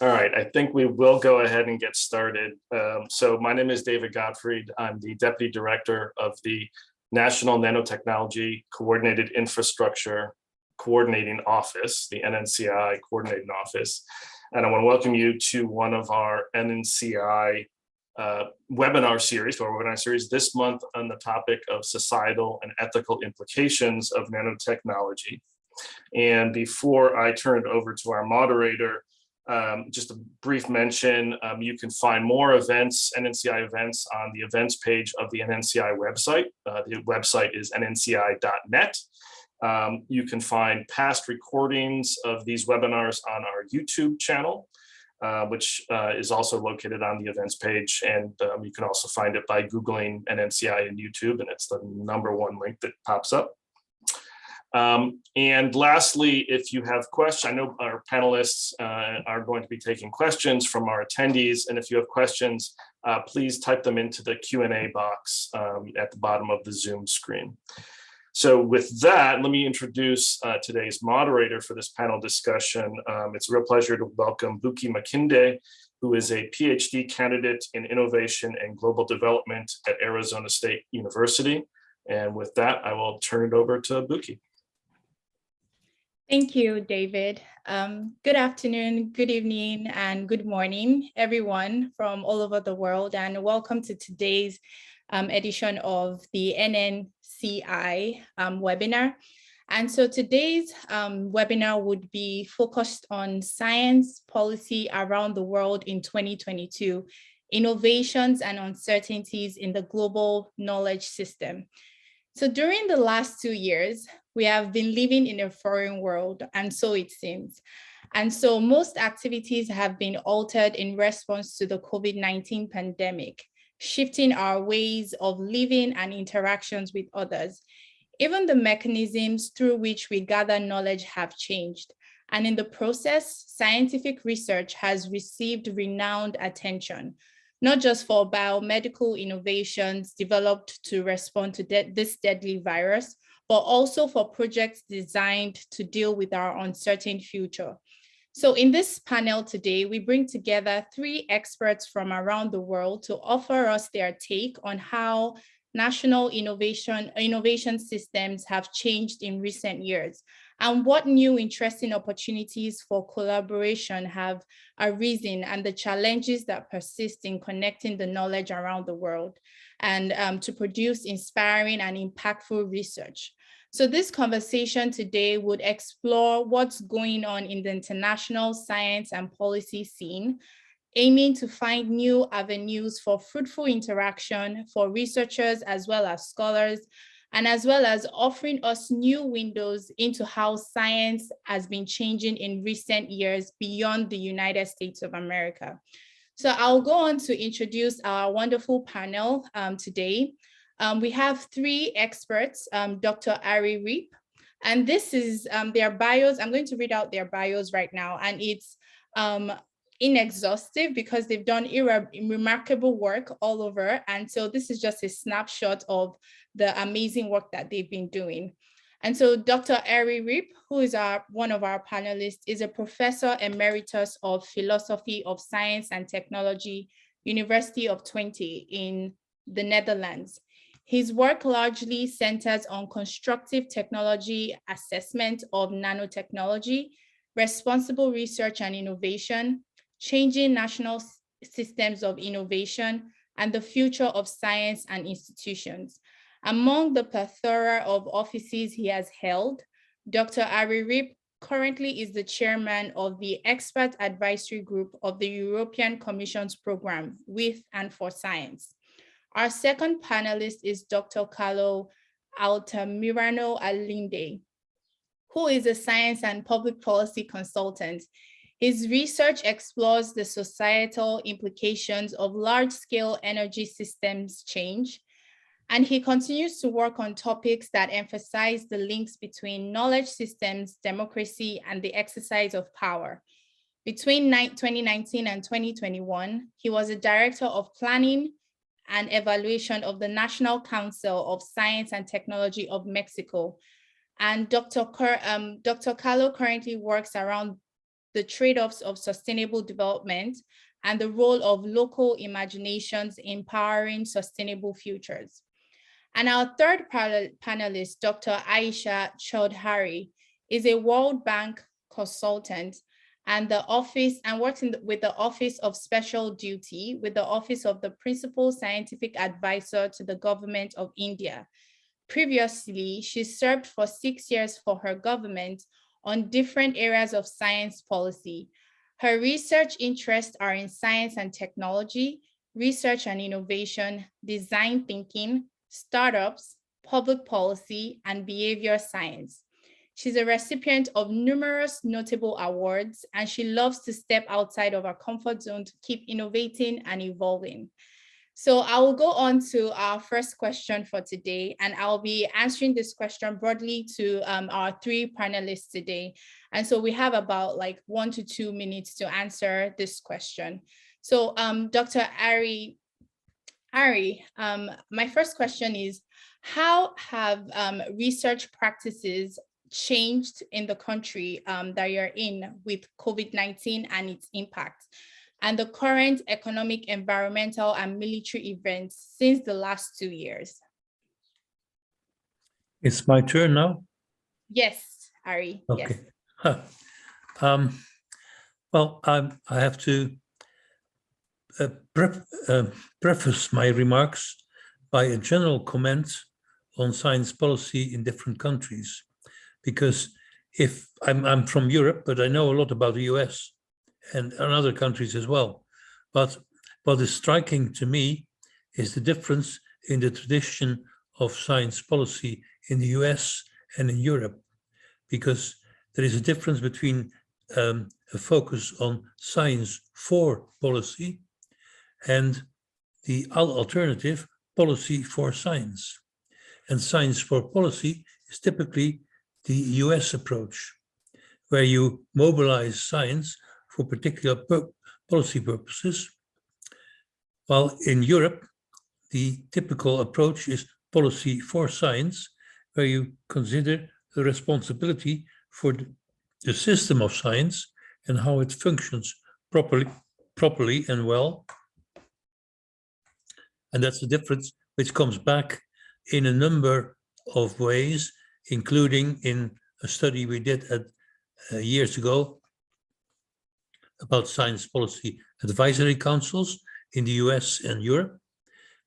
All right, I think we will go ahead and get started. So my name is David Gottfried. I'm the Deputy Director of the National Nanotechnology Coordinated Infrastructure Coordinating Office, the NNCI Coordinating Office. And I want to welcome you to one of our NNCI webinar series, this month on the topic of societal and ethical implications of nanotechnology. And before I turn it over to our moderator, just a brief mention, you can find more events, NNCI events, on the events page of the NNCI website. The website is nnci.net. You can find past recordings of these webinars on our YouTube channel, which is also located on the events page. And you can also find it by Googling NNCI in YouTube, and it's the #1 link that pops up. And lastly, if you have questions, I know our panelists are going to be taking questions from our attendees. And if you have questions, please type them into the Q&A box at the bottom of the Zoom screen. So with that, let me introduce today's moderator for this panel discussion. It's a real pleasure to welcome Buki Makinde, who is a PhD candidate in innovation and global development at Arizona State University. And with that, I will turn it over to Buki. Thank you, David. Good afternoon, good evening, and good morning, everyone from all over the world, and welcome to today's edition of the NNCI webinar. And so today's webinar would be focused on science policy around the world in 2022, innovations and uncertainties in the global knowledge system. So during the last 2 years, we have been living in a foreign world, and so it seems. And so most activities have been altered in response to the COVID-19 pandemic, shifting our ways of living and interactions with others. Even the mechanisms through which we gather knowledge have changed. And in the process, scientific research has received renowned attention, not just for biomedical innovations developed to respond to this deadly virus, but also for projects designed to deal with our uncertain future. So in this panel today, we bring together 3 experts from around the world to offer us their take on how national innovation systems have changed in recent years, and what new interesting opportunities for collaboration have arisen, and the challenges that persist in connecting the knowledge around the world, and to produce inspiring and impactful research. So this conversation today would explore what's going on in the international science and policy scene, aiming to find new avenues for fruitful interaction for researchers as well as scholars, and as well as offering us new windows into how science has been changing in recent years beyond the United States of America. So I'll go on to introduce our wonderful panel today. We have 3 experts, Dr. Ari Reep, and this is their bios. I'm going to read out their bios right now, and it's inexhaustive because they've done remarkable work all over. And so this is just a snapshot of the amazing work that they've been doing. And so Dr. Ari Reep, who is one of our panelists, is a professor emeritus of philosophy of science and technology, University of Twente in the Netherlands. His work largely centers on constructive technology assessment of nanotechnology, responsible research and innovation, changing national systems of innovation, and the future of science and institutions. Among the plethora of offices he has held, Dr. Ari Reep currently is the chairman of the Expert Advisory Group of the European Commission's program With and for Science. Our second panelist is Dr. Carlo Alta Murano Alinday, who is a science and public policy consultant. His research explores the societal implications of large-scale energy systems change, and he continues to work on topics that emphasize the links between knowledge systems, democracy, and the exercise of power. Between 2019 and 2021, he was a director of planning and evaluation of the National Council of Science and Technology of Mexico. And Dr. Carlo currently works around the trade-offs of sustainable development, and the role of local imaginations in powering sustainable futures. And our third panelist, Dr. Aisha Chaudhary, is a World Bank consultant and works with the Office of Special Duty with the Office of the Principal Scientific Advisor to the Government of India. Previously, she served for 6 years for her government on different areas of science policy. Her research interests are in science and technology, research and innovation, design thinking, startups, public policy, and behavior science. She's a recipient of numerous notable awards, and she loves to step outside of her comfort zone to keep innovating and evolving. So I will go on to our first question for today, and I'll be answering this question broadly to our three panelists today. And so we have about like 1 to 2 minutes to answer this question. So Dr. Ari, my first question is, how have research practices changed in the country that you're in with COVID-19 and its impact, and the current economic, environmental, and military events since the last 2 years? It's my turn now? Yes, Ari. Okay. Yes. Well, I have to preface my remarks by a general comment on science policy in different countries, because if I'm from Europe, but I know a lot about the US and other countries as well. But what is striking to me is the difference in the tradition of science policy in the US and in Europe, because there is a difference between a focus on science for policy and the alternative, policy for science. And science for policy is typically the US approach, where you mobilize science for particular policy purposes, while in Europe, the typical approach is policy for science, where you consider the responsibility for the system of science and how it functions properly and well. And that's the difference which comes back in a number of ways, including in a study we did years ago about science policy advisory councils in the US and Europe,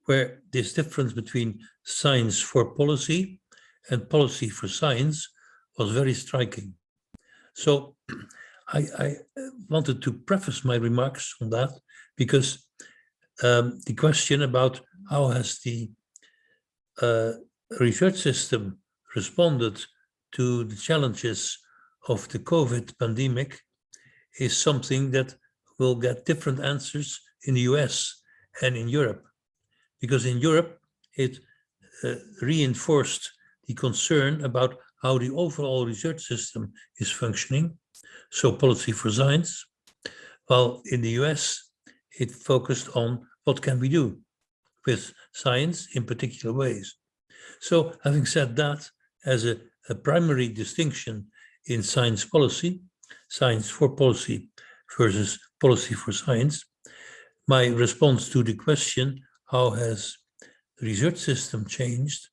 where this difference between science for policy and policy for science was very striking. So I wanted to preface my remarks on that, because the question about how has the research system responded to the challenges of the COVID pandemic is something that will get different answers in the US and in Europe. Because in Europe, it reinforced the concern about how the overall research system is functioning, so policy for science, while in the US, it focused on what can we do with science in particular ways. So having said that, as a primary distinction in science policy, science for policy versus policy for science, my response to the question, how has the research system changed?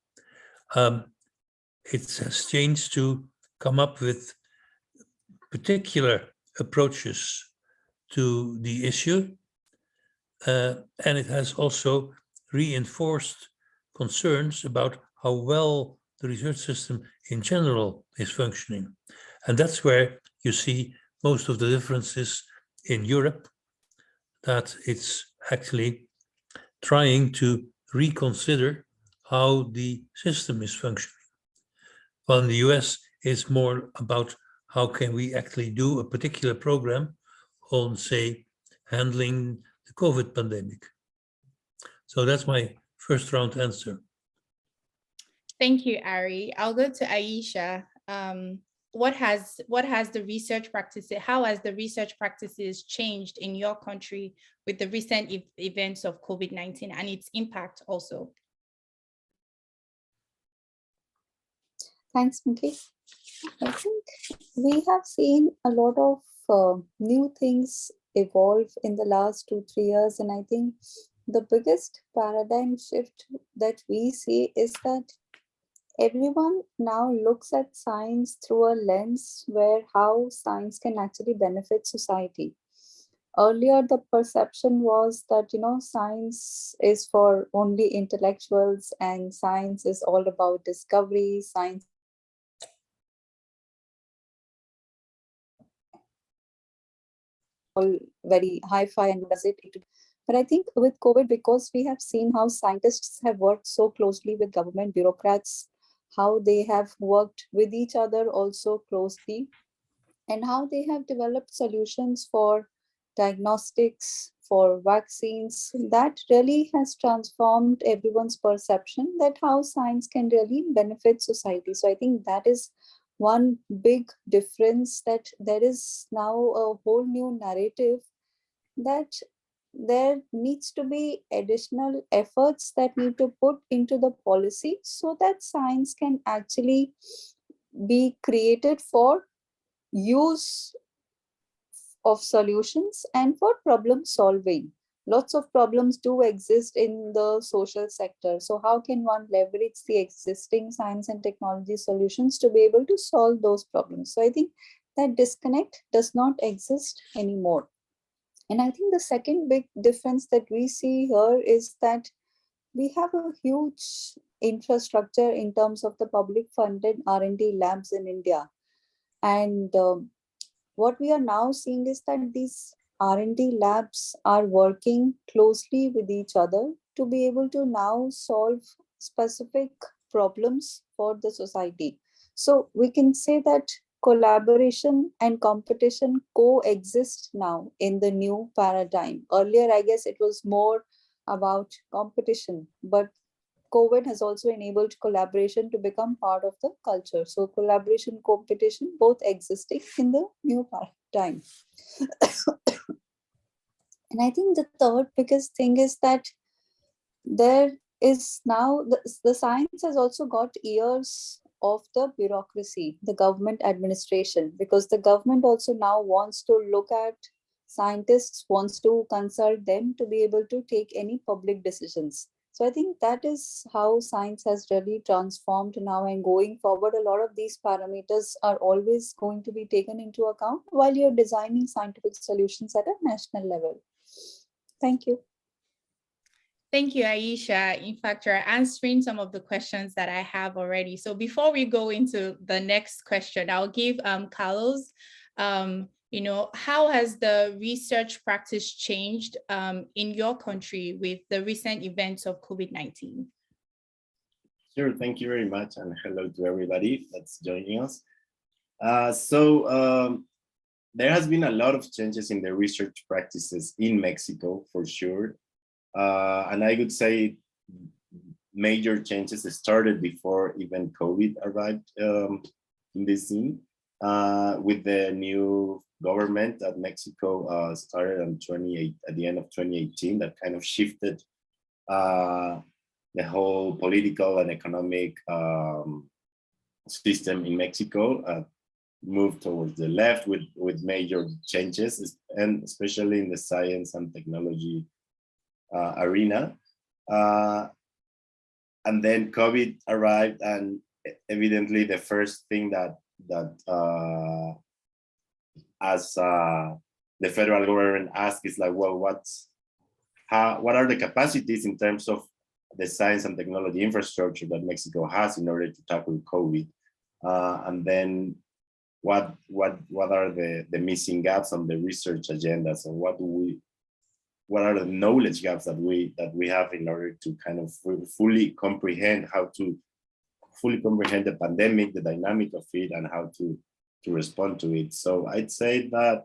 It has changed to come up with particular approaches to the issue, and it has also reinforced concerns about how well the research system in general is functioning. And that's where you see most of the differences in Europe, that it's actually trying to reconsider how the system is functioning. While in the US, it's more about how can we actually do a particular program on, say, handling the COVID pandemic. So that's my first round answer. Thank you, Ari. I'll go to Aisha. What has the research practices, how has the research practices changed in your country with the recent events of COVID-19 and its impact also? Thanks, Minky. I think we have seen a lot of new things evolve in the last 2-3 years, and I think the biggest paradigm shift that we see is that everyone now looks at science through a lens where how science can actually benefit society. Earlier, the perception was that, science is for only intellectuals and science is all about discovery. Science all very hi-fi and does it. But I think with COVID, because we have seen how scientists have worked so closely with government bureaucrats, how they have worked with each other also closely, and how they have developed solutions for diagnostics, for vaccines, that really has transformed everyone's perception that how science can really benefit society. So I think that is one big difference, that there is now a whole new narrative that there needs to be additional efforts that need to put into the policy so that science can actually be created for use of solutions and for problem solving. Lots of problems do exist in the social sector. So how can one leverage the existing science and technology solutions to be able to solve those problems? So I think that disconnect does not exist anymore. And I think the second big difference that we see here is that we have a huge infrastructure in terms of the public funded R&D labs in India. And what we are now seeing is that these R&D labs are working closely with each other to be able to now solve specific problems for the society. So we can say that collaboration and competition coexist now in the new paradigm. Earlier, I guess it was more about competition, but COVID has also enabled collaboration to become part of the culture. So collaboration, competition, both existing in the new paradigm. And I think the third biggest thing is that there is now, the science has also got ears of the bureaucracy, the government administration, because the government also now wants to look at scientists, wants to consult them to be able to take any public decisions. So I think that is how science has really transformed now, and going forward, a lot of these parameters are always going to be taken into account while you're designing scientific solutions at a national level. Thank you. Thank you, Aisha. In fact, you're answering some of the questions that I have already. So before we go into the next question, I'll give Carlos, how has the research practice changed in your country with the recent events of COVID-19? Sure, thank you very much, and hello to everybody that's joining us. There has been a lot of changes in the research practices in Mexico, for sure. And I would say major changes started before even COVID arrived in this scene, with the new government that Mexico started at the end of 2018, that kind of shifted the whole political and economic system in Mexico, moved towards the left with major changes, and especially in the science and technology arena. And then COVID arrived, and evidently the first thing that as the federal government asked is like, well, what are the capacities in terms of the science and technology infrastructure that Mexico has in order to tackle COVID? And then what are the missing gaps on the research agenda? So what are the knowledge gaps that we have in order to kind of fully comprehend the pandemic, the dynamic of it, and how to respond to it? So I'd say that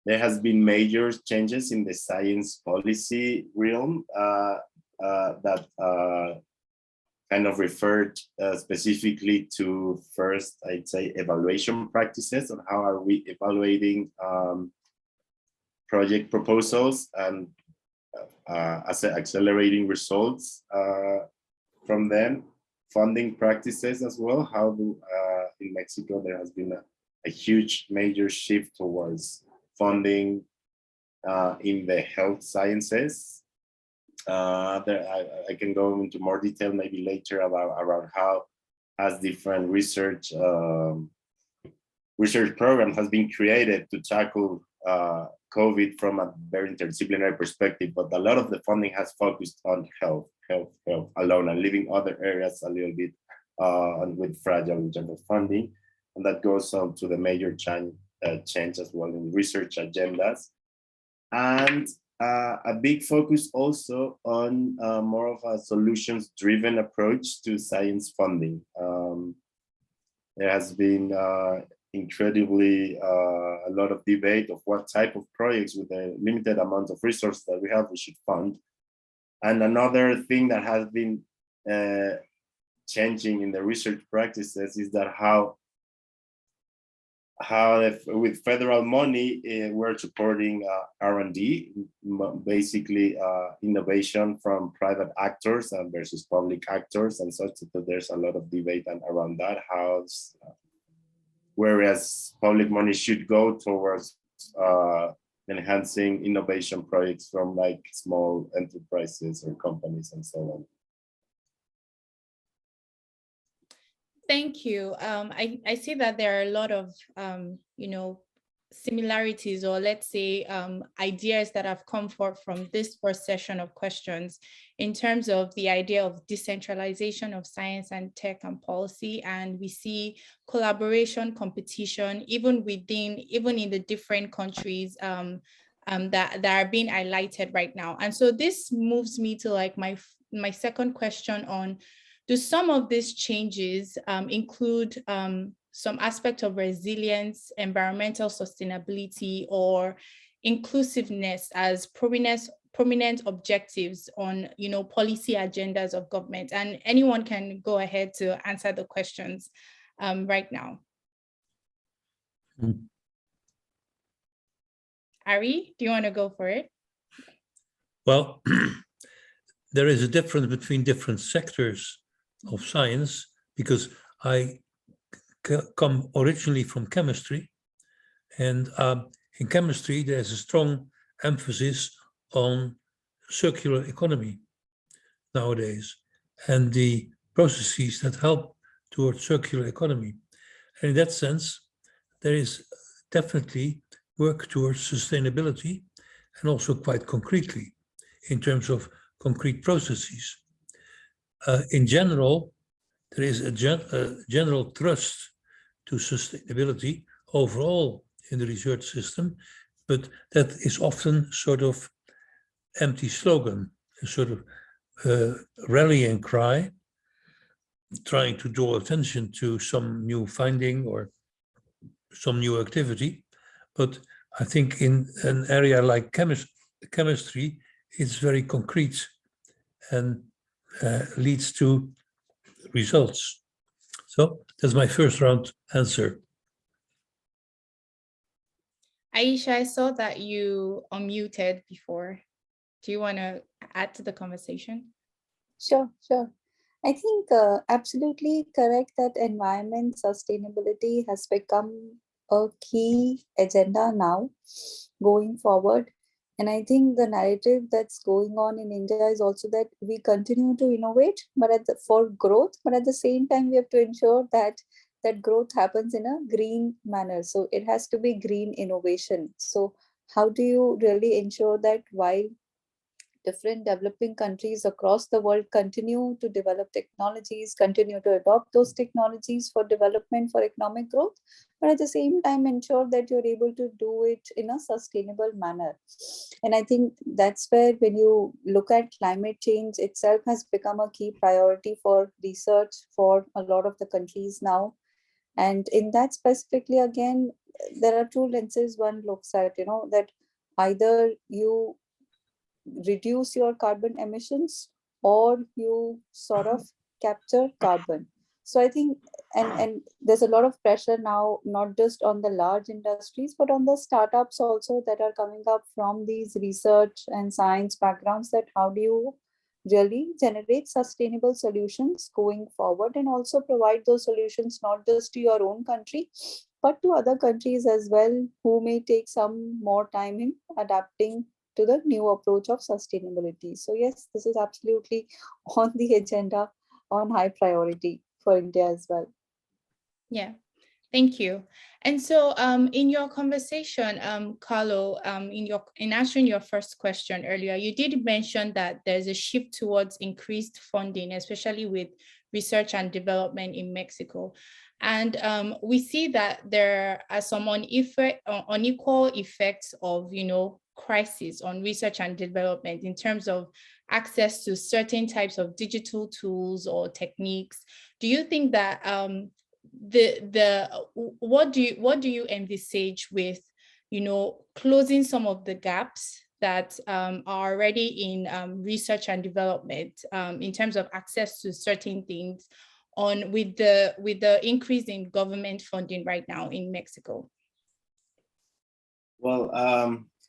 there has been major changes in the science policy realm that kind of referred specifically to, first, I'd say, evaluation practices, on how are we evaluating project proposals and accelerating results from them. Funding practices as well. How in Mexico there has been a huge major shift towards funding in the health sciences. I can go into more detail maybe later about how as different research program has been created to tackle COVID from a very interdisciplinary perspective, but a lot of the funding has focused on health alone and leaving other areas a little bit with fragile in terms of funding. And that goes on to the major change as well in research agendas. And a big focus also on more of a solutions-driven approach to science funding. There has been incredibly a lot of debate of what type of projects with the limited amount of resources that we have we should fund. And another thing that has been changing in the research practices is that how with federal money we're supporting R&D, basically innovation from private actors and versus public actors and such. So there's a lot of debate around that, whereas public money should go towards enhancing innovation projects from like small enterprises or companies and so on. Thank you. I see that there are a lot of, similarities, or let's say ideas that have come forth from this first session of questions in terms of the idea of decentralization of science and tech and policy. And we see collaboration, competition, even in the different countries that are being highlighted right now. And so this moves me to like my second question on, do some of these changes include some aspect of resilience, environmental sustainability, or inclusiveness as prominent objectives on, policy agendas of government? And anyone can go ahead to answer the questions right now. Ari, do you want to go for it? Well, there is a difference between different sectors of science, because I come originally from chemistry, and in chemistry there's a strong emphasis on circular economy nowadays and the processes that help towards circular economy. And in that sense, there is definitely work towards sustainability, and also quite concretely in terms of concrete processes. In general, there is a general thrust to sustainability overall in the research system, but that is often sort of empty slogan, a sort of rallying cry, trying to draw attention to some new finding or some new activity. But I think in an area like chemistry, it's very concrete and leads to results. So that's my first round answer. Aisha, I saw that you unmuted before. Do you want to add to the conversation? Sure. I think absolutely correct that environment sustainability has become a key agenda now going forward. And I think the narrative that's going on in India is also that we continue to innovate, but for growth, but at the same time, we have to ensure that growth happens in a green manner. So it has to be green innovation. So how do you really ensure that while different developing countries across the world continue to develop technologies, continue to adopt those technologies for development, for economic growth, but at the same time ensure that you're able to do it in a sustainable manner? And I think that's where, when you look at climate change itself, has become a key priority for research for a lot of the countries now. And in that specifically, again, there are two lenses one looks at, that either you reduce your carbon emissions or you sort of capture carbon. So I think, and there's a lot of pressure now, not just on the large industries, but on the startups also that are coming up from these research and science backgrounds, that how do you really generate sustainable solutions going forward, and also provide those solutions not just to your own country, but to other countries as well, who may take some more time in adapting to the new approach of sustainability. So yes, this is absolutely on the agenda, on high priority for India as well. Yeah. Thank you. And so in your conversation, Carlo, in answering your first question earlier, you did mention that there's a shift towards increased funding, especially with research and development in Mexico. And we see that there are some unequal effects of, crisis on research and development in terms of access to certain types of digital tools or techniques. Do you think that what do you envisage with closing some of the gaps that are already in research and development in terms of access to certain things with the increase in government funding right now in Mexico? Well,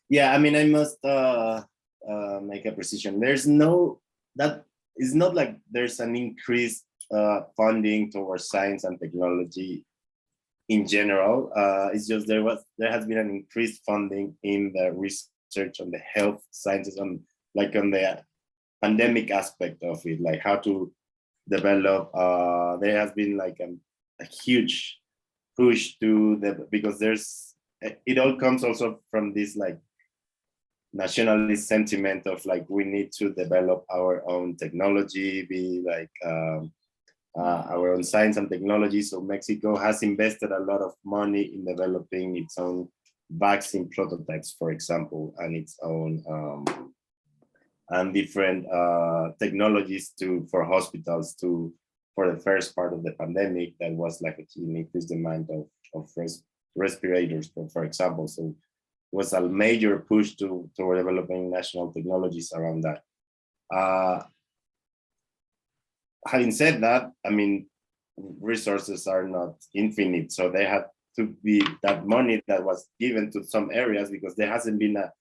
yeah, I mean, I must make a precision. That is not like there's an increased funding towards science and technology in general. It's just there has been an increased funding in the research on the health sciences, on the pandemic aspect of it, like how to develop. There has been like a huge push because it all comes also from this like nationalist sentiment of like we need to develop our own technology, be like our own science and technology. So Mexico has invested a lot of money in developing its own vaccine prototypes, for example, and its own and different technologies for hospitals for the first part of the pandemic. That was like an increased demand of respirators, for example. So it was a major push toward developing national technologies around that. Having said that, I mean, resources are not infinite, so they had to be that money that was given to some areas, because there hasn't been a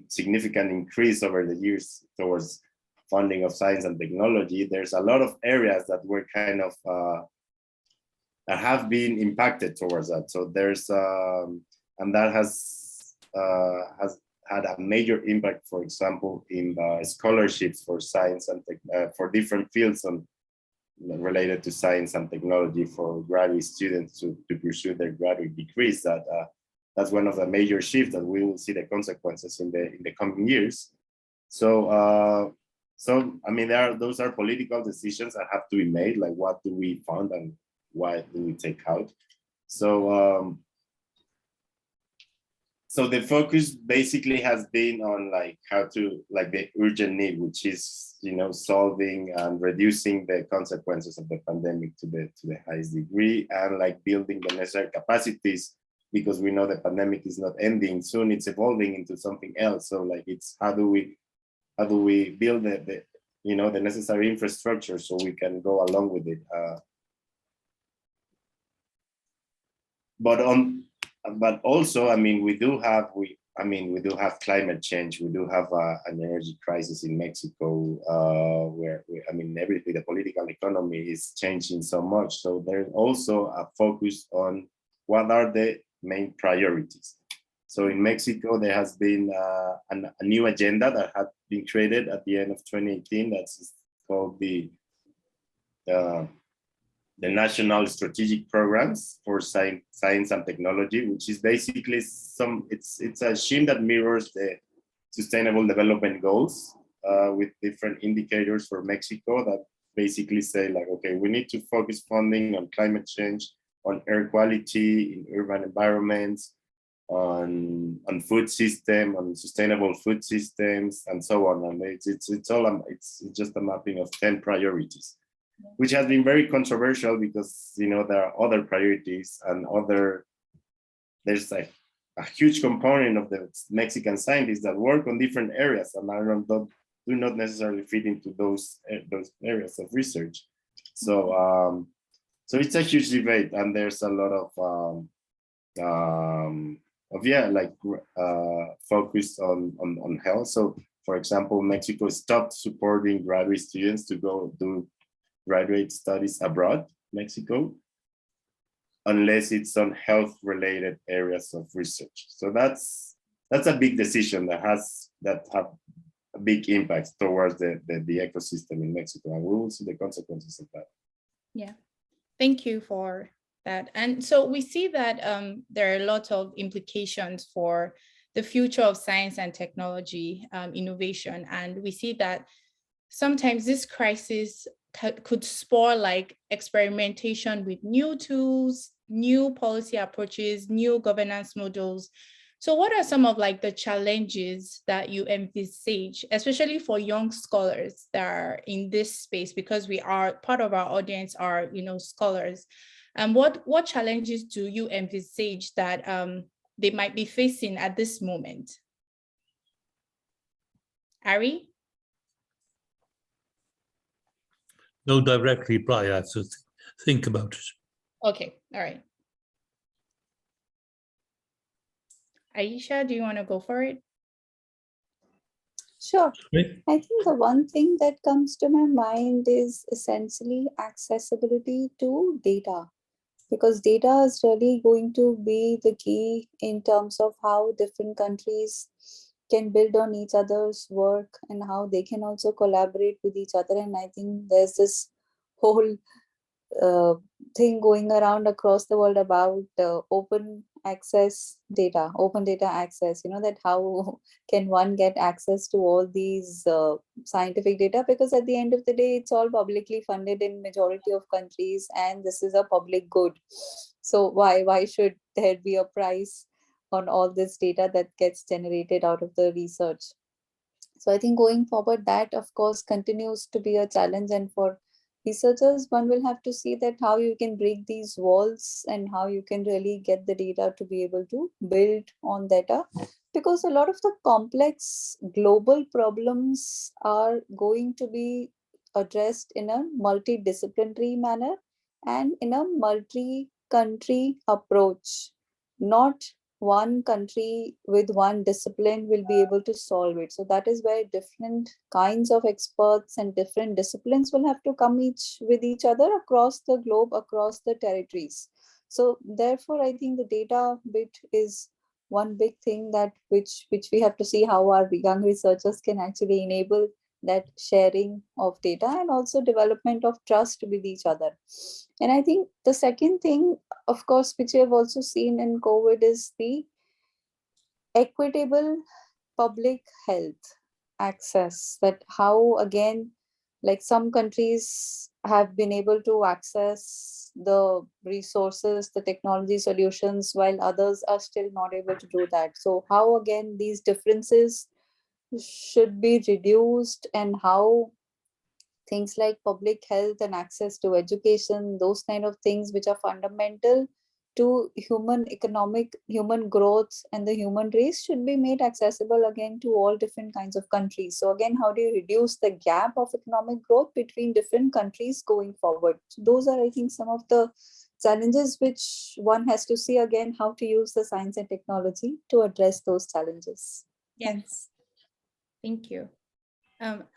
significant increase over the years towards funding of science and technology. There's a lot of areas that were kind of have been impacted towards that. So there's and that has had a major impact, for example, in scholarships for science and for different fields related to science and technology for graduate students to pursue their graduate degrees. That's one of the major shifts that we will see the consequences in the coming years. So I mean, those are political decisions that have to be made, like what do we fund and why do we take out. So the focus basically has been on like how to, like the urgent need, which is, solving and reducing the consequences of the pandemic to the highest degree, and like building the necessary capacities, because we know the pandemic is not ending soon, it's evolving into something else. So like it's how do we build the necessary infrastructure so we can go along with it. But also, I mean, we do have climate change. We do have an energy crisis in Mexico, where everything, the political economy is changing so much. So there's also a focus on what are the main priorities. So in Mexico, there has been a new agenda that had been created at the end of 2018. That's called the National Strategic Programs for Science and Technology, which is basically it's a scheme that mirrors the Sustainable Development Goals with different indicators for Mexico that basically say like, okay, we need to focus funding on climate change, on air quality in urban environments, on food system, on sustainable food systems, and so on. And it's just a mapping of 10 priorities, which has been very controversial because there are other priorities and there's like a huge component of the Mexican scientists that work on different areas and do not necessarily fit into those areas of research. So it's a huge debate, and there's a lot of focus on health. So for example, Mexico stopped supporting graduate students to go do graduate studies abroad, Mexico. unless it's on health-related areas of research. So that's a big decision that have a big impact towards the ecosystem in Mexico, and we will see the consequences of that. Yeah, thank you for that. And so we see that there are a lot of implications for the future of science and technology innovation, and we see that sometimes this crisis could spur like experimentation with new tools, new policy approaches, new governance models. So what are some of like the challenges that you envisage, especially for young scholars that are in this space, because we are, part of our audience are, you know, scholars. And what challenges do you envisage that they might be facing at this moment? Ari? No direct reply, I have to think about it. Okay, all right. Aisha, do you want to go for it? Sure. Okay. I think the one thing that comes to my mind is essentially accessibility to data, because data is really going to be the key in terms of how different countries can build on each other's work and how they can also collaborate with each other. And I think there's this whole thing going around across the world about open access data, open data access, that how can one get access to all these scientific data, because at the end of the day, it's all publicly funded in majority of countries, and this is a public good. So why should there be a price on all this data that gets generated out of the research? So I think going forward, that of course continues to be a challenge, and for researchers, one will have to see that how you can break these walls and how you can really get the data to be able to build on data, because a lot of the complex global problems are going to be addressed in a multidisciplinary manner and in a multi-country approach. Not one country with one discipline will be able to solve it. So that is where different kinds of experts and different disciplines will have to come with each other across the globe, across the territories. So therefore, I think the data bit is one big thing that which we have to see how our young researchers can actually enable that sharing of data and also development of trust with each other. And I think the second thing, of course, which we have also seen in COVID, is the equitable public health access. That how, again, like some countries have been able to access the resources, the technology solutions, while others are still not able to do that. So how, again, these differences should be reduced, and how things like public health and access to education, those kind of things which are fundamental to human growth and the human race, should be made accessible again to all different kinds of countries. So again, how do you reduce the gap of economic growth between different countries going forward? So those are, I think, some of the challenges which one has to see, again, how to use the science and technology to address those challenges. Yes. Thanks. Thank you.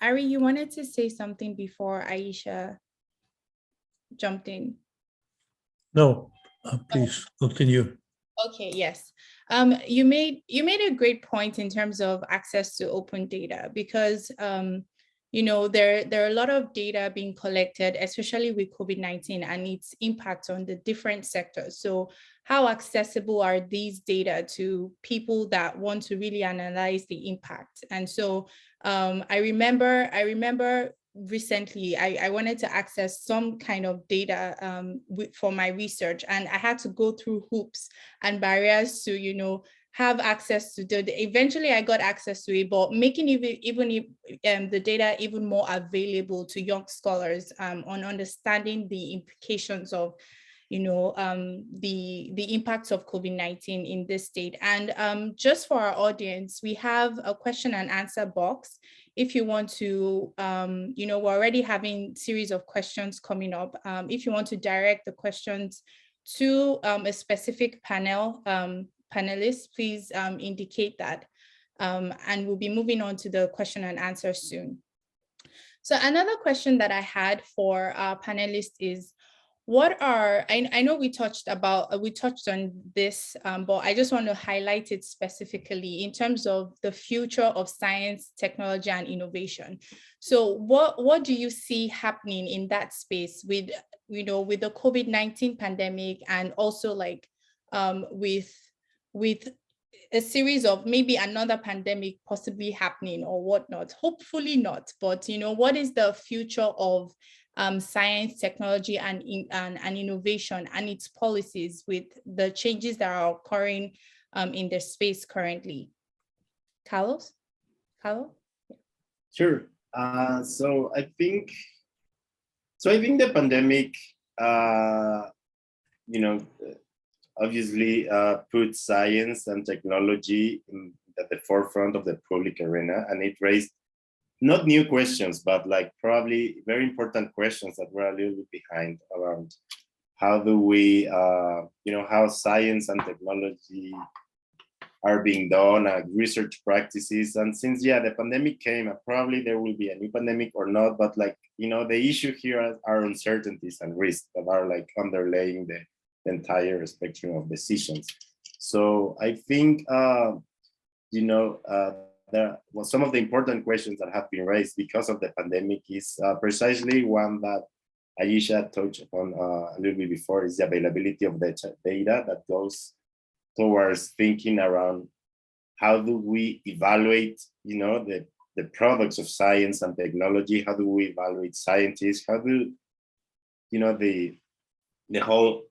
Ari, you wanted to say something before Aisha jumped in. No, please continue. Okay, yes. You made a great point in terms of access to open data, because there are a lot of data being collected, especially with COVID-19 and its impact on the different sectors. So how accessible are these data to people that want to really analyze the impact? And so I remember recently I wanted to access some kind of data for my research, and I had to go through hoops and barriers to have access to eventually I got access to it, but making even the data even more available to young scholars on understanding the implications of the impacts of COVID-19 in this state. And just for our audience, we have a question and answer box. If you want to, we're already having series of questions coming up. If you want to direct the questions to a specific panelist, please indicate that. And we'll be moving on to the question and answer soon. So another question that I had for our panelists is, I know we touched on this, but I just want to highlight it specifically in terms of the future of science, technology, and innovation. So what do you see happening in that space with, with the COVID-19 pandemic, and also like with a series of maybe another pandemic possibly happening or whatnot? Hopefully not, but what is the future of science, technology, and innovation and its policies with the changes that are occurring in the space currently? Carlo? Sure. So I think the pandemic, obviously put science and technology at the forefront of the public arena, and it raised not new questions, but like probably very important questions that were a little bit behind around how do we, how science and technology are being done, research practices. And since, the pandemic came, probably there will be a new pandemic or not, but like, the issue here are uncertainties and risks that are like underlaying the entire spectrum of decisions. So I think, some of the important questions that have been raised because of the pandemic is precisely one that Aisha touched upon a little bit before, is the availability of data that goes towards thinking around how do we evaluate, the products of science and technology, how do we evaluate scientists, how do, the whole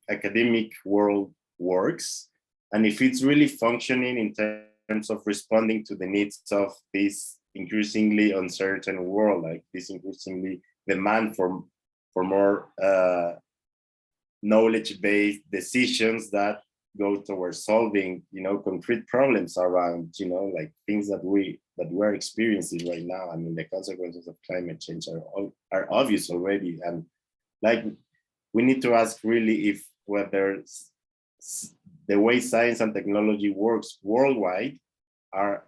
academic world works, and if it's really functioning in terms of responding to the needs of this increasingly uncertain world, like this increasingly demand for more knowledge-based decisions that go towards solving, concrete problems around, like things that we're experiencing right now. I mean, the consequences of climate change are obvious already, and like we need to ask really if whether the way science and technology works worldwide are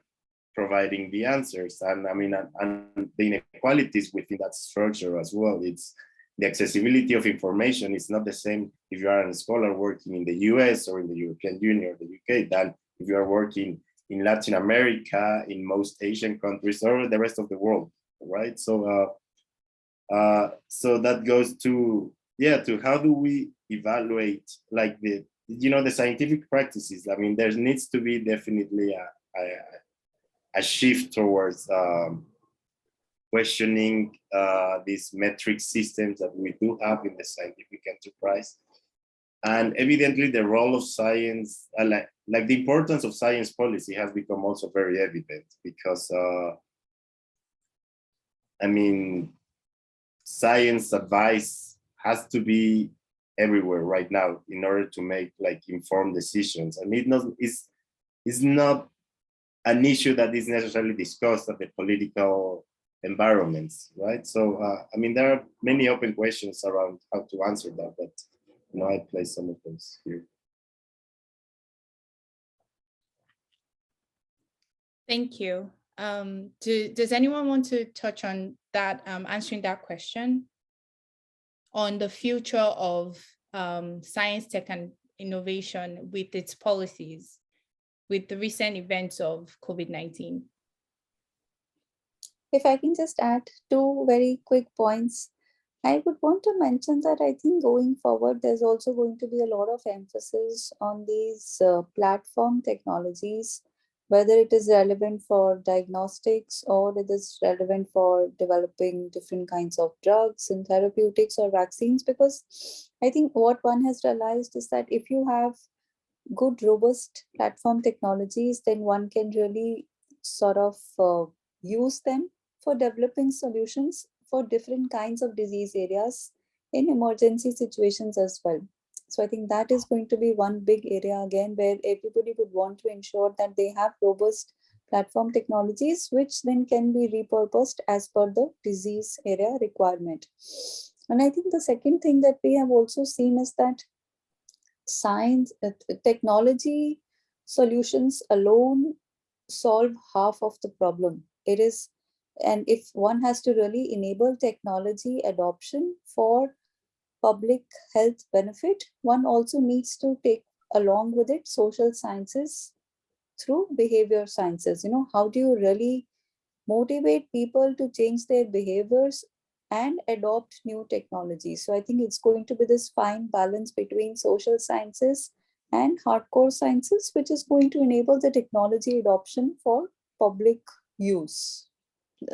providing the answers. And I mean, and the inequalities within that structure as well. It's the accessibility of information is not the same if you are a scholar working in the US or in the European Union or the UK than if you are working in Latin America, in most Asian countries, or the rest of the world, right? So, so that goes to how do we evaluate like the scientific practices. I mean, there needs to be definitely a shift towards questioning these metric systems that we do have in the scientific enterprise. And evidently the role of science, like the importance of science policy has become also very evident, because I mean, science advice has to be everywhere right now in order to make like informed decisions. And it's not an issue that is necessarily discussed at the political environments, right? So, I mean, there are many open questions around how to answer that, but I place some of those here. Thank you. Does anyone want to touch on that, answering that question on the future of science, tech, and innovation with its policies, with the recent events of COVID-19? If I can just add two very quick points, I would want to mention that I think going forward, there's also going to be a lot of emphasis on these platform technologies, whether it is relevant for diagnostics or it is relevant for developing different kinds of drugs and therapeutics or vaccines. Because I think what one has realized is that if you have good, robust platform technologies, then one can really sort of use them for developing solutions for different kinds of disease areas in emergency situations as well. So I think that is going to be one big area again, where everybody would want to ensure that they have robust platform technologies, which then can be repurposed as per the disease area requirement. And I think the second thing that we have also seen is that science, technology solutions alone solve half of the problem. It is, and if one has to really enable technology adoption for public health benefit, one also needs to take along with it social sciences through behavior sciences. How do you really motivate people to change their behaviors and adopt new technologies? So I think it's going to be this fine balance between social sciences and hardcore sciences, which is going to enable the technology adoption for public use.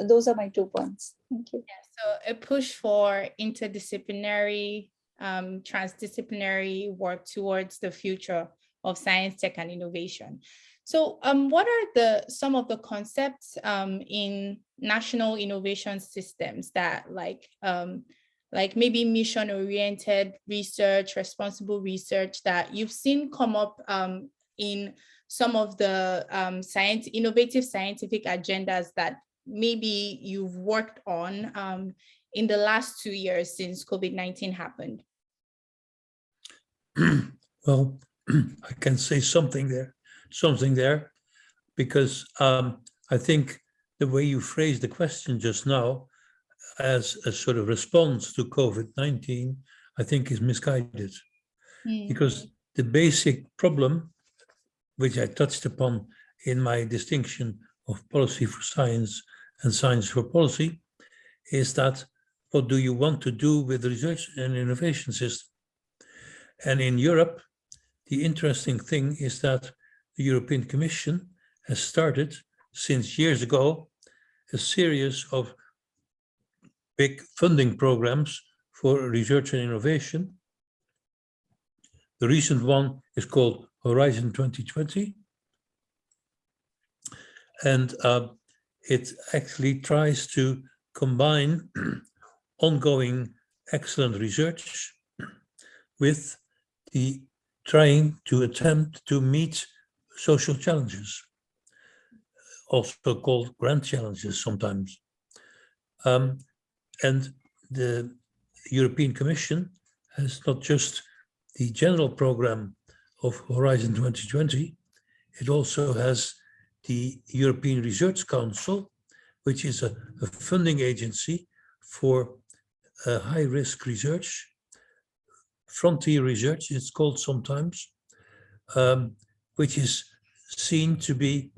Those are my 2 points. Thank you. Yeah, so a push for interdisciplinary, transdisciplinary work towards the future of science, tech, and innovation. So what are some of the concepts in national innovation systems that like maybe mission-oriented research, responsible research that you've seen come up in some of the innovative scientific agendas that maybe you've worked on in the last 2 years since COVID-19 happened? Well, I can say something there, because I think the way you phrased the question just now as a sort of response to COVID-19, I think is misguided. Because the basic problem, which I touched upon in my distinction of policy for science and science for policy, is that what do you want to do with the research and innovation system? And in Europe, the interesting thing is that the European Commission has started since years ago a series of big funding programs for research and innovation. The recent one is called Horizon 2020. And it actually tries to combine ongoing excellent research with the trying to attempt to meet social challenges, also called grand challenges sometimes. And the European Commission has not just the general program of Horizon 2020, it also has the European Research Council, which is a funding agency for high-risk research, frontier research, it's called sometimes, which is seen to be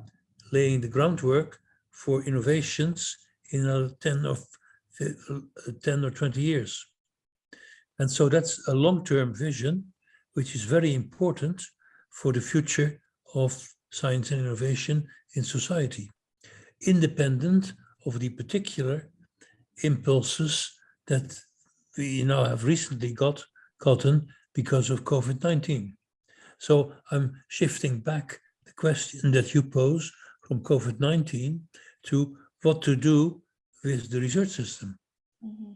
laying the groundwork for innovations in 10 or 20 years. And so that's a long-term vision, which is very important for the future of science and innovation in society, independent of the particular impulses that we now have recently gotten because of COVID-19. So I'm shifting back the question that you pose from COVID-19 to what to do with the research system. Mm-hmm.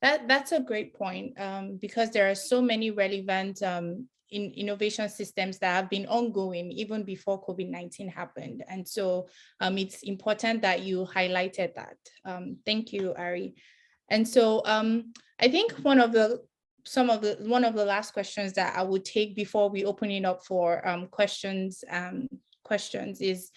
That's a great point, because there are so many relevant in innovation systems that have been ongoing even before COVID-19 happened. And so it's important that you highlighted that. Thank you, Ari. And so I think one of the last questions that I would take before we open it up for questions is,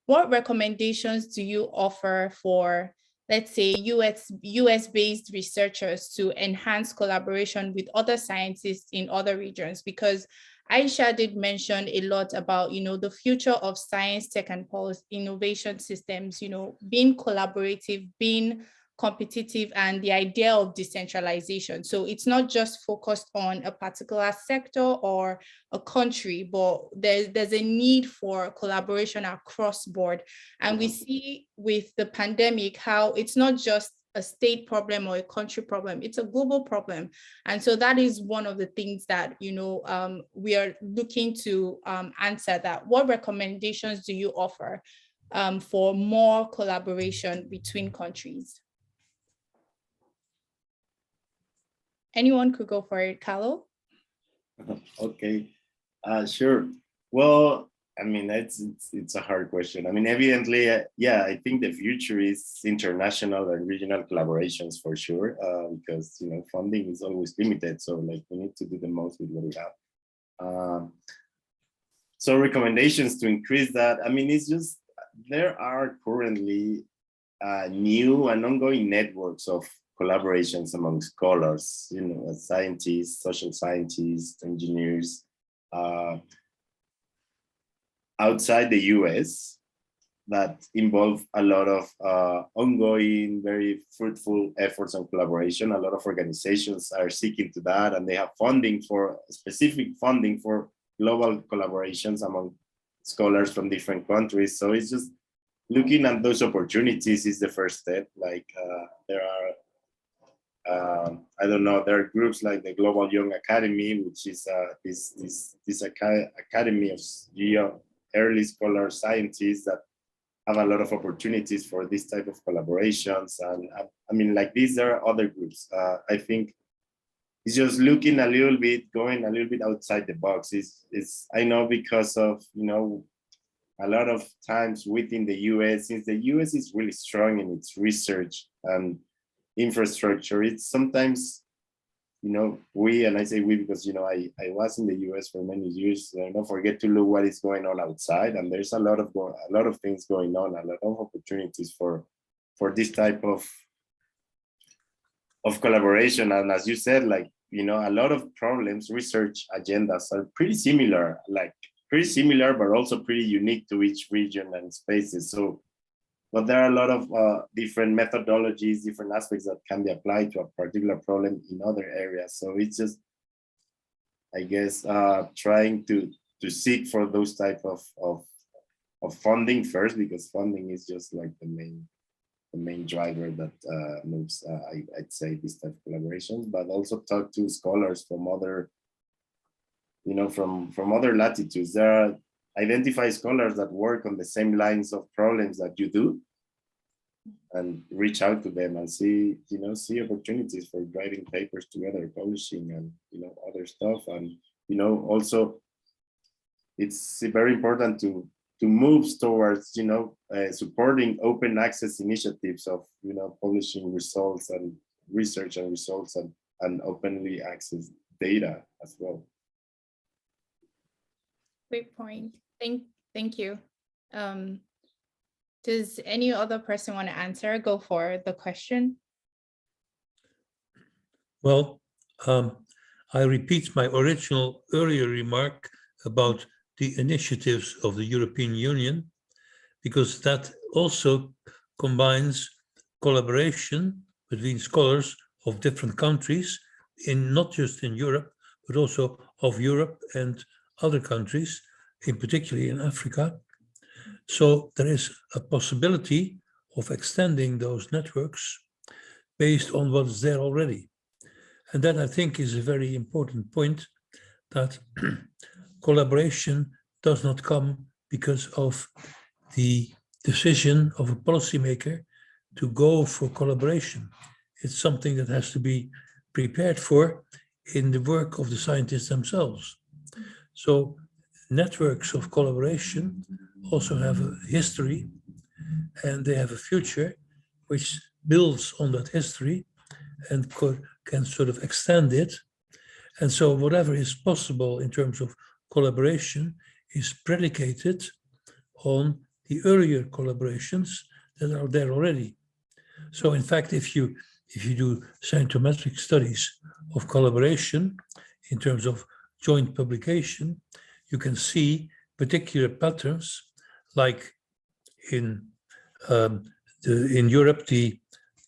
what recommendations do you offer for, let's say, US-based researchers to enhance collaboration with other scientists in other regions? Because Aisha did mention a lot about, the future of science, tech, and policy innovation systems, being collaborative, being competitive, and the idea of decentralization. So it's not just focused on a particular sector or a country, but there's a need for collaboration across board. And we see with the pandemic how it's not just a state problem or a country problem, it's a global problem. And so that is one of the things that, we are looking to answer that. What recommendations do you offer for more collaboration between countries? Anyone could go for it, Carlo? Okay, sure. Well, I mean, it's a hard question. I mean, evidently, I think the future is international and regional collaborations for sure, because, funding is always limited. So we need to do the most with what we have. So recommendations to increase that. I mean, it's just, there are currently new and ongoing networks of collaborations among scholars, scientists, social scientists, engineers, outside the US that involve a lot of ongoing, very fruitful efforts and collaboration. A lot of organizations are seeking to that, and they have specific funding for global collaborations among scholars from different countries. So it's just looking at those opportunities is the first step. Like there are, I don't know, there are groups like the Global Young Academy, which is this academy of early scholar scientists that have a lot of opportunities for this type of collaborations. And I mean, like these, there are other groups. I think it's just looking a little bit, going a little bit outside the box. I know because of, a lot of times within the US, since the US is really strong in its research and infrastructure, it's sometimes, we, and I say we because, I was in the US for many years, don't forget to look what is going on outside. And there's a lot of things going on, a lot of opportunities for this type of collaboration. And as you said, like, a lot of problems, research agendas are pretty similar, but also pretty unique to each region and spaces. So, but there are a lot of different methodologies, different aspects that can be applied to a particular problem in other areas. So it's just, I guess, trying to seek for those type of funding first, because funding is just like the main driver that moves, I'd say, this type of collaborations, but also talk to scholars from other, from other latitudes. There are identify scholars that work on the same lines of problems that you do, and reach out to them and see opportunities for writing papers together, publishing, and other stuff. And also it's very important to move towards supporting open access initiatives of publishing results and research and results and openly access data as well. Great point. Thank you. Does any other person want to answer? Go for the question. Well, I repeat my original earlier remark about the initiatives of the European Union, because that also combines collaboration between scholars of different countries, not just in Europe, but also of Europe and other countries, in particularly in Africa. So there is a possibility of extending those networks based on what is there already. And that, I think, is a very important point, that collaboration does not come because of the decision of a policymaker to go for collaboration. It's something that has to be prepared for in the work of the scientists themselves. So networks of collaboration also have a history, and they have a future which builds on that history and can sort of extend it. And so whatever is possible in terms of collaboration is predicated on the earlier collaborations that are there already. So in fact, if you do scientometric studies of collaboration in terms of joint publication, you can see particular patterns, like in Europe, the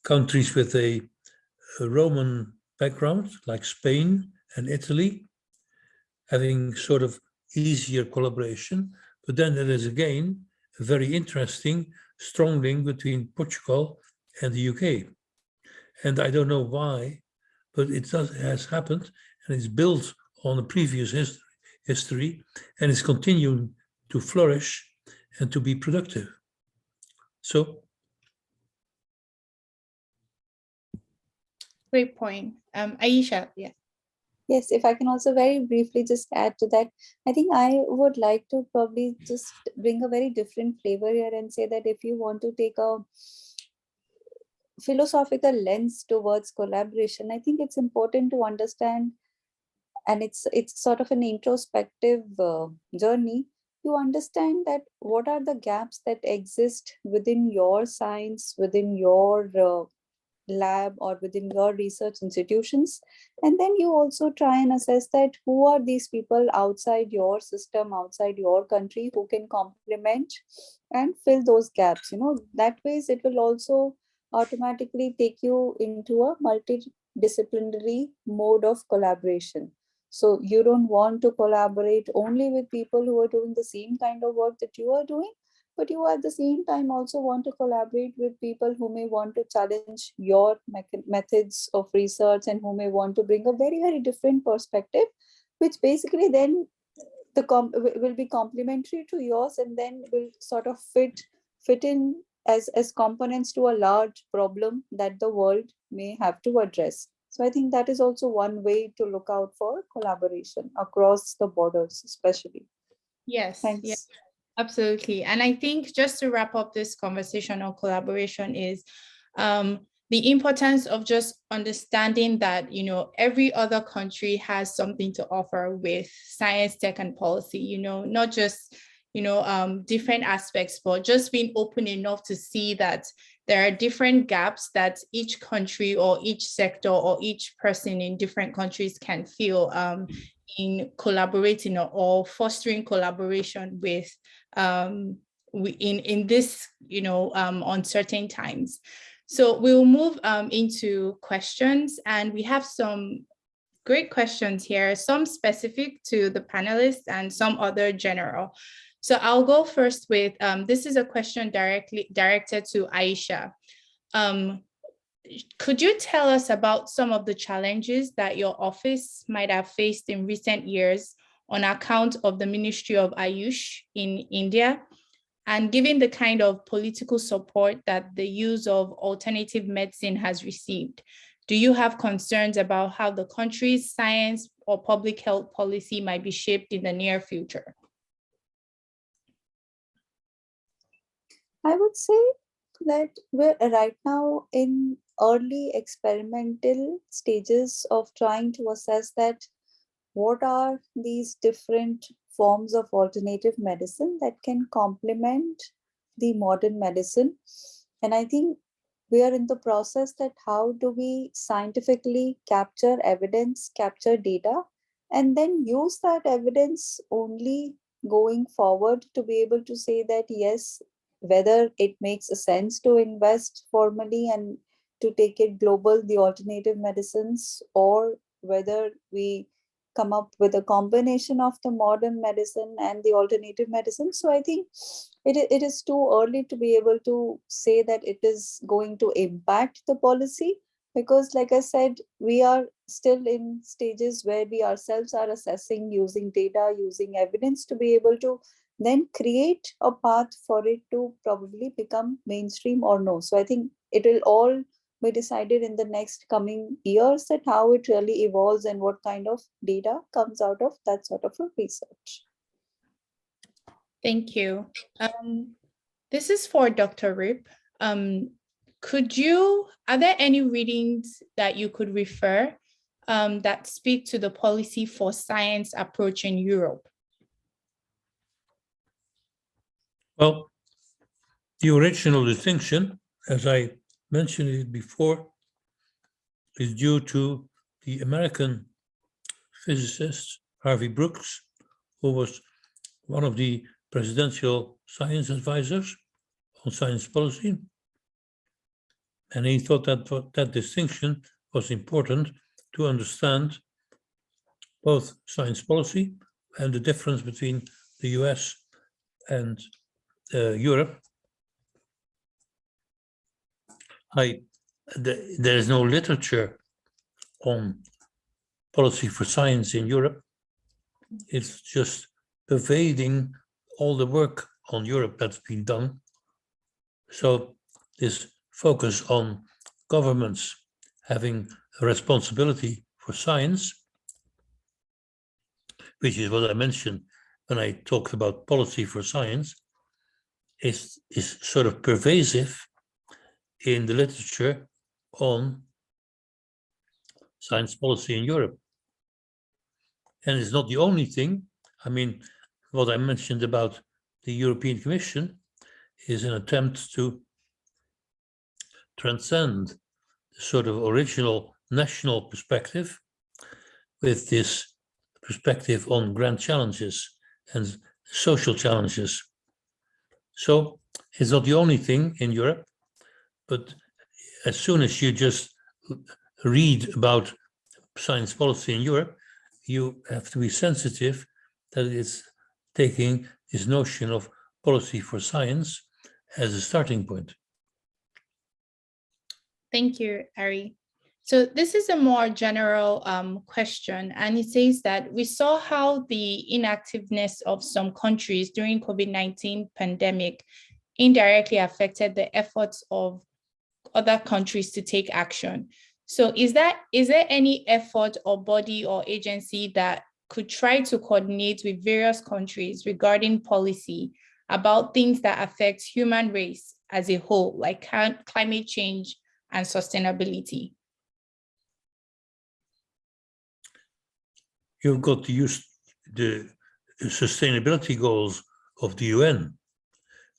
countries with a Roman background, like Spain and Italy, having sort of easier collaboration. But then there is again a very interesting, strong link between Portugal and the UK. And I don't know why, but it has happened, and it's built on a previous history, and it's continuing to flourish and to be productive. So. Great point. Aisha, yeah. Yes, if I can also very briefly just add to that, I think I would like to probably just bring a very different flavor here and say that if you want to take a philosophical lens towards collaboration, I think it's important to understand, and it's sort of an introspective journey, to understand that what are the gaps that exist within your science, within your lab or within your research institutions. And then you also try and assess that who are these people outside your system, outside your country, who can complement and fill those gaps. That ways it will also automatically take you into a multidisciplinary mode of collaboration. So you don't want to collaborate only with people who are doing the same kind of work that you are doing, but you at the same time also want to collaborate with people who may want to challenge your methods of research and who may want to bring a very, very different perspective, which basically then will be complementary to yours and then will sort of fit in as components to a large problem that the world may have to address. So I think that is also one way to look out for collaboration across the borders, especially. Yes. Thanks. Yes. Absolutely. And I think just to wrap up this conversation on collaboration is the importance of just understanding that, every other country has something to offer with science, tech, and policy, not just, different aspects, but just being open enough to see that there are different gaps that each country or each sector or each person in different countries can feel in collaborating or fostering collaboration with in this uncertain times. So we'll move into questions, and we have some great questions here, some specific to the panelists and some other general. So I'll go first with this is a question directed to Aisha. Could you tell us about some of the challenges that your office might have faced in recent years on account of the Ministry of Ayush in India? And given the kind of political support that the use of alternative medicine has received, do you have concerns about how the country's science or public health policy might be shaped in the near future? I would say that we're right now in early experimental stages of trying to assess that what are these different forms of alternative medicine that can complement the modern medicine. And I think we are in the process that how do we scientifically capture evidence, capture data, and then use that evidence only going forward to be able to say that yes, whether it makes a sense to invest formally and to take it global, the alternative medicines, or whether we come up with a combination of the modern medicine and the alternative medicine. So I think it is too early to be able to say that it is going to impact the policy, because like I said, we are still in stages where we ourselves are assessing using data, using evidence to be able to then create a path for it to probably become mainstream or no. So I think it will all be decided in the next coming years that how it really evolves and what kind of data comes out of that sort of a research. Thank you. This is for Dr. Rip. Are there any readings that you could refer that speak to the policy for science approach in Europe? Well, the original distinction, as I mentioned it before, is due to the American physicist Harvey Brooks, who was one of the presidential science advisors on science policy. And he thought that that distinction was important to understand both science policy and the difference between the US and Europe. There is no literature on policy for science in Europe. It's just pervading all the work on Europe that's been done. So this focus on governments having a responsibility for science, which is what I mentioned when I talked about policy for science, is sort of pervasive in the literature on science policy in Europe. And it's not the only thing. I mean, what I mentioned about the European Commission is an attempt to transcend sort of original national perspective with this perspective on grand challenges and social challenges. So it's not the only thing in Europe, but as soon as you just read about science policy in Europe, you have to be sensitive that it's taking this notion of policy for science as a starting point. Thank you, Ari. So this is a more general question, and it says that we saw how the inactiveness of some countries during COVID-19 pandemic indirectly affected the efforts of other countries to take action. So is there any effort or body or agency that could try to coordinate with various countries regarding policy about things that affect human race as a whole, like climate change and sustainability? You've got to use the sustainability goals of the UN,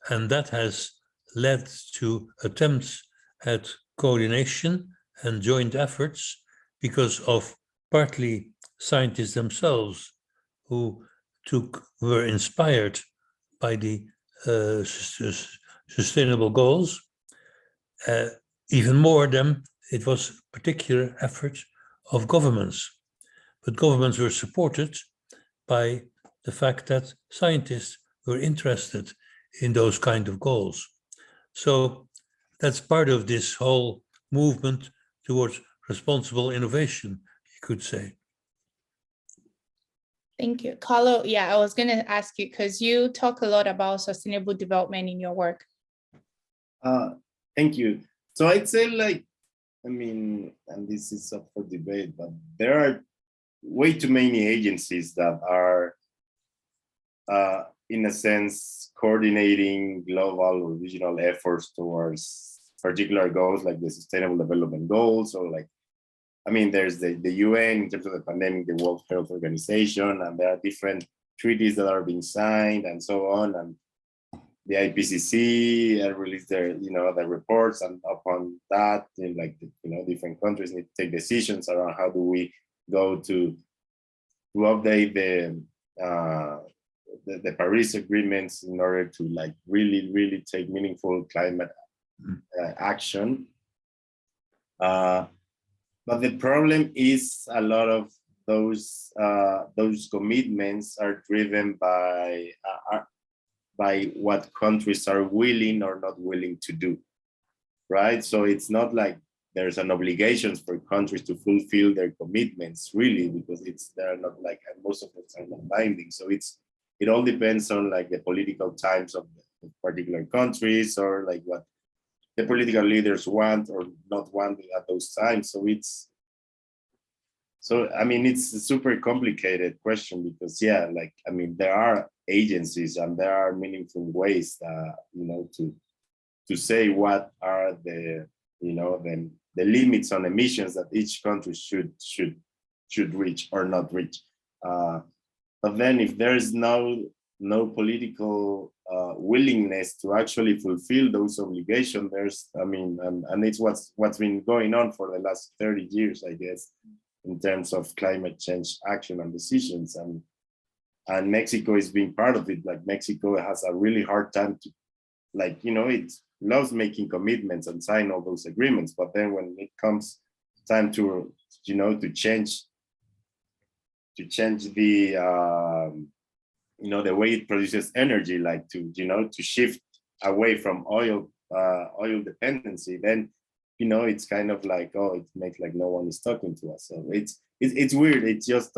and that has led to attempts at coordination and joint efforts because of partly scientists themselves who were inspired by the sustainable goals. Even more than it was particular effort of governments. But governments were supported by the fact that scientists were interested in those kind of goals. So that's part of this whole movement towards responsible innovation, you could say. Thank you. Carlo, yeah, I was going to ask you, because you talk a lot about sustainable development in your work. Thank you. So I'd say, like, I mean, and this is up for debate, but there are way too many agencies that are, in a sense, coordinating global or regional efforts towards particular goals, like the Sustainable Development Goals, or like, I mean, there's the UN in terms of the pandemic, the World Health Organization, and there are different treaties that are being signed and so on. And the IPCC released their, the reports, and upon that, different countries need to take decisions around how do we go to update the Paris agreements in order to really take meaningful climate action. But the problem is a lot of those commitments are driven by what countries are willing or not willing to do, right? So it's not like there's an obligation for countries to fulfill their commitments, really, because they're not and most of them are not binding. So it all depends on the political times of the particular countries, or what the political leaders want or not want at those times. So I mean, it's a super complicated question because, there are agencies and there are meaningful ways, to say what are the limits on emissions that each country should reach or not reach. But then if there is no political willingness to actually fulfill those obligations, and it's what's been going on for the last 30 years, I guess, in terms of climate change action and decisions, and Mexico is being part of it. Mexico has a really hard time to, it loves making commitments and sign all those agreements, but then when it comes time to change the the way it produces energy, to shift away from oil dependency, then it's kind of it makes no one is talking to us. So it's weird. It's just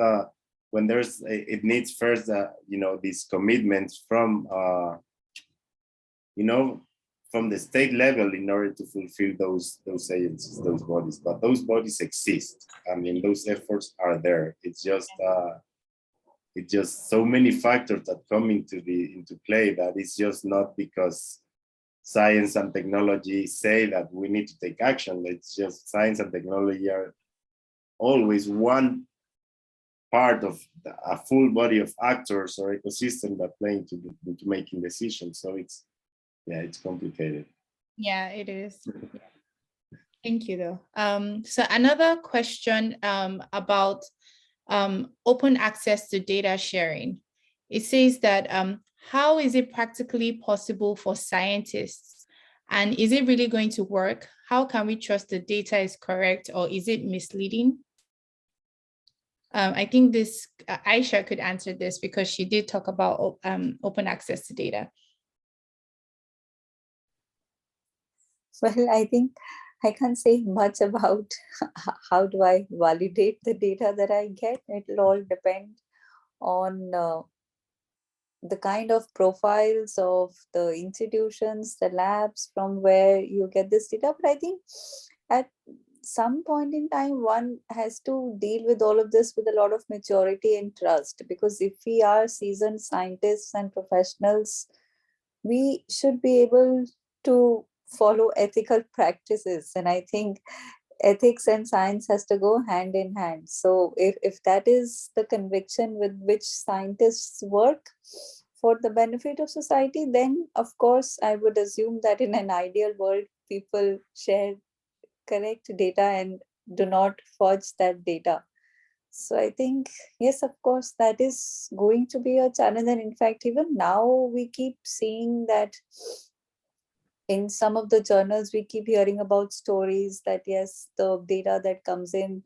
when it needs first these commitments from from the state level in order to fulfill those agencies, those bodies. But those bodies exist. I mean, those efforts are there. It's just so many factors that come into play that it's just not because science and technology say that we need to take action. It's just science and technology are always one part of a full body of actors or ecosystem that play into making decisions. So it's complicated. Yeah, it is. Thank you, though. So another question about open access to data sharing. It says that how is it practically possible for scientists? And is it really going to work? How can we trust the data is correct, or is it misleading? I think this Aisha could answer this because she did talk about open access to data. Well, I think I can't say much about how do I validate the data that I get. It will all depend on the kind of profiles of the institutions, the labs from where you get this data. But I think at some point in time, one has to deal with all of this with a lot of maturity and trust, because if we are seasoned scientists and professionals, we should be able to follow ethical practices. And I think ethics and science has to go hand in hand. So if that is the conviction with which scientists work for the benefit of society, then of course I would assume that in an ideal world, people share correct data and do not forge that data. So I think, yes, of course, that is going to be a challenge. And in fact, even now we keep seeing that in some of the journals, we keep hearing about stories that, yes, the data that comes in,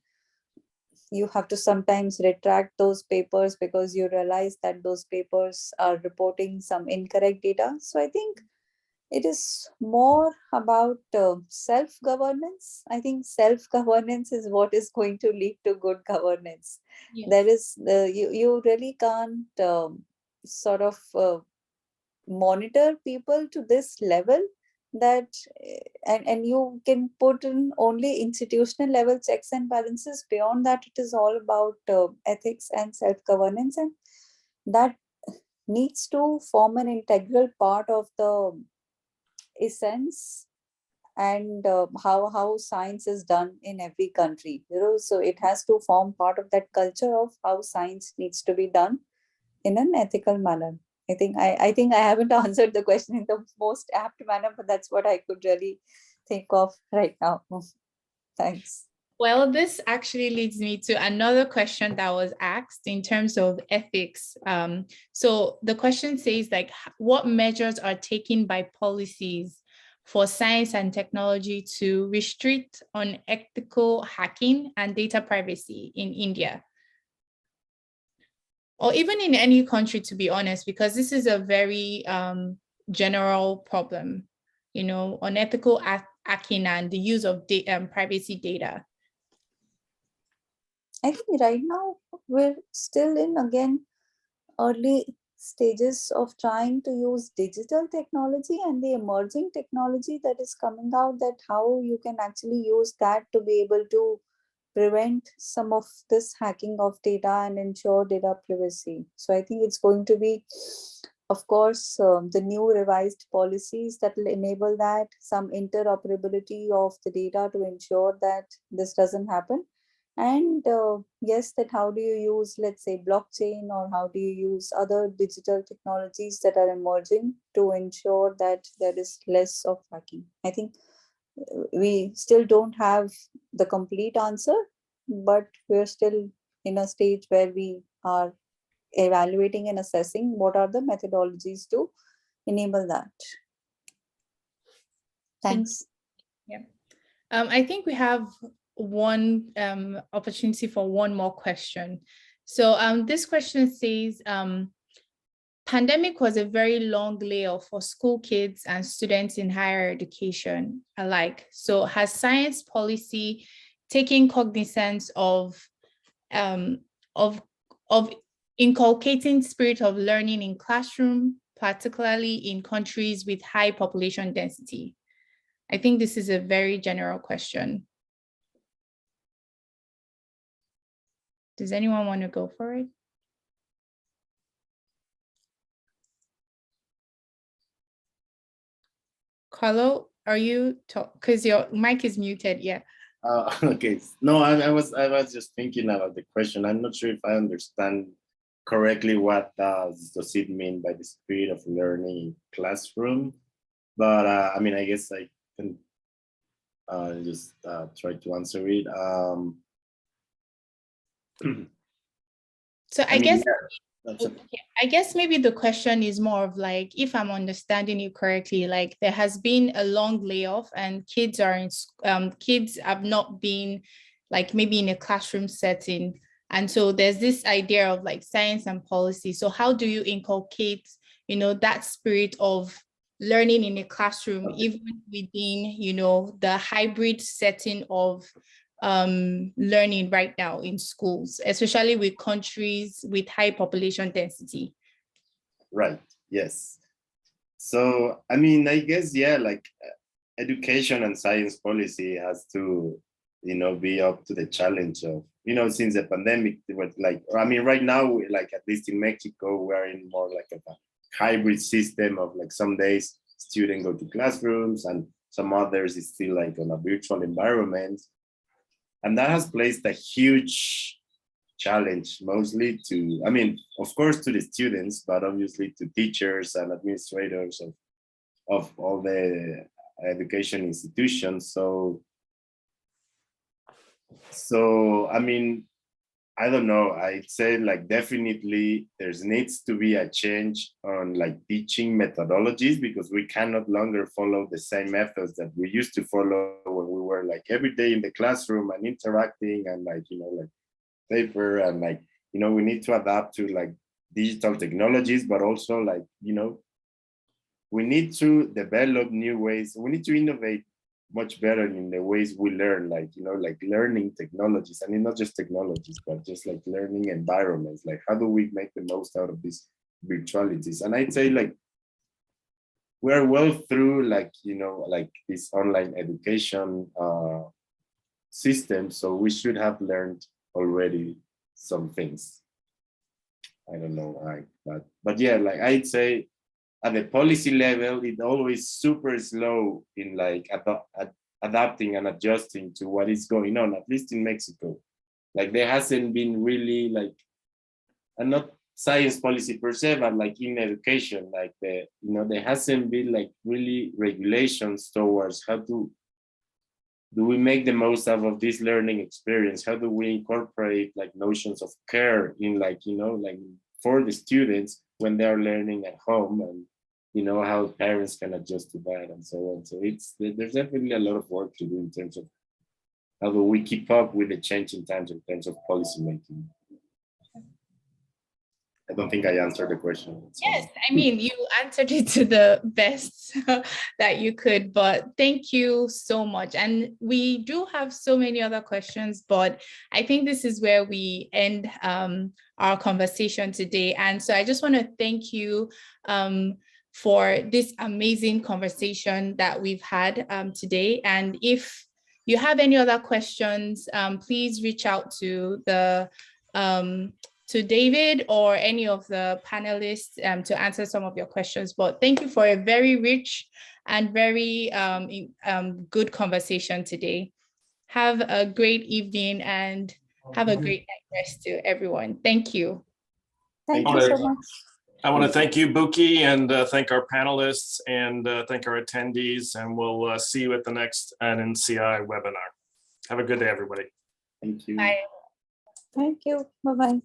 you have to sometimes retract those papers because you realize that those papers are reporting some incorrect data. So I think it is more about self-governance. I think self-governance is what is going to lead to good governance. Yes. There is, you really can't sort of monitor people to this level that, and you can put in only institutional level checks and balances. Beyond that, it is all about ethics and self-governance, and that needs to form an integral part of the essence and how science is done in every country, so it has to form part of that culture of how science needs to be done in an ethical manner. I think I haven't answered the question in the most apt manner, but that's what I could really think of right now. Thanks. Well, this actually leads me to another question that was asked in terms of ethics. So the question says, like, what measures are taken by policies for science and technology to restrict unethical hacking and data privacy in India? Or even in any country, to be honest, because this is a very general problem, unethical hacking and the use of privacy data. I think right now we're still in, again, early stages of trying to use digital technology and the emerging technology that is coming out, that how you can actually use that to be able to prevent some of this hacking of data and ensure data privacy. So I think it's going to be, of course, the new revised policies that will enable that, some interoperability of the data to ensure that this doesn't happen. And yes, that how do you use, let's say, blockchain, or how do you use other digital technologies that are emerging to ensure that there is less of hacking. I think we still don't have the complete answer, but we're still in a stage where we are evaluating and assessing what are the methodologies to enable that. Thanks. Yeah. I think we have one opportunity for one more question. So this question says, pandemic was a very long layoff for school kids and students in higher education alike. So has science policy taken cognizance of inculcating spirit of learning in classroom, particularly in countries with high population density? I think this is a very general question. Does anyone want to go for it? Carlo, are you because your mic is muted? Yeah. Okay. No, I was just thinking about the question. I'm not sure if I understand correctly what does it mean by the spirit of learning in classroom, but I mean, I guess I can just try to answer it. So I guess, that's a- I guess maybe the question is more of like, if I'm understanding you correctly, like there has been a long layoff and kids are in, kids have not been like maybe in a classroom setting. And so there's this idea of like science and policy. So how do you inculcate, you know, that spirit of learning in a classroom, even within, you know, the hybrid setting of learning right now in schools, especially with countries with high population density? Right, yes. So, I mean, I guess, yeah, like education and science policy has to, you know, be up to the challenge of, you know, since the pandemic, like, I mean, right now, like at least in Mexico, we're in more like a hybrid system of like some days students go to classrooms and some others is still like on a virtual environment. And that has placed a huge challenge mostly to, I mean, of course to the students, but obviously to teachers and administrators of all the education institutions. So I mean, I don't know, I'd say like definitely there's needs to be a change on like teaching methodologies, because we can no longer follow the same methods that we used to follow when we were like every day in the classroom and interacting and like, you know, like paper and like, you know, we need to adapt to like digital technologies, but also like, you know, we need to develop new ways. We need to innovate much better in the ways we learn, like, you know, like learning technologies. I mean, not just technologies, but just like learning environments. Like, how do we make the most out of these virtualities? And I'd say like, we're well through like, you know, like this online education system. So we should have learned already some things. I don't know why, but yeah, like I'd say at the policy level, it's always super slow in like adapting and adjusting to what is going on, at least in Mexico. Like there hasn't been really like, and not science policy per se, but like in education, like the, you know, there hasn't been like really regulations towards how to, do we make the most out of this learning experience? How do we incorporate like notions of care in like, you know, like for the students when they're learning at home, and, you know, how parents can adjust to that and so on. So there's definitely a lot of work to do in terms of how do we keep up with the changing times in terms of policy making. I don't think I answered the question. Yes, I mean, you answered it to the best that you could, but thank you so much. And we do have so many other questions, but I think this is where we end our conversation today. And so I just want to thank you for this amazing conversation that we've had today. And if you have any other questions, please reach out to the to David or any of the panelists to answer some of your questions. But thank you for a very rich and very good conversation today. Have a great evening and have a great night rest to everyone. Thank you. Thank you so much. I want to thank you, Buki, and thank our panelists and thank our attendees, and we'll see you at the next NNCI webinar. Have a good day, everybody. Thank you. Bye. Thank you. Bye-bye.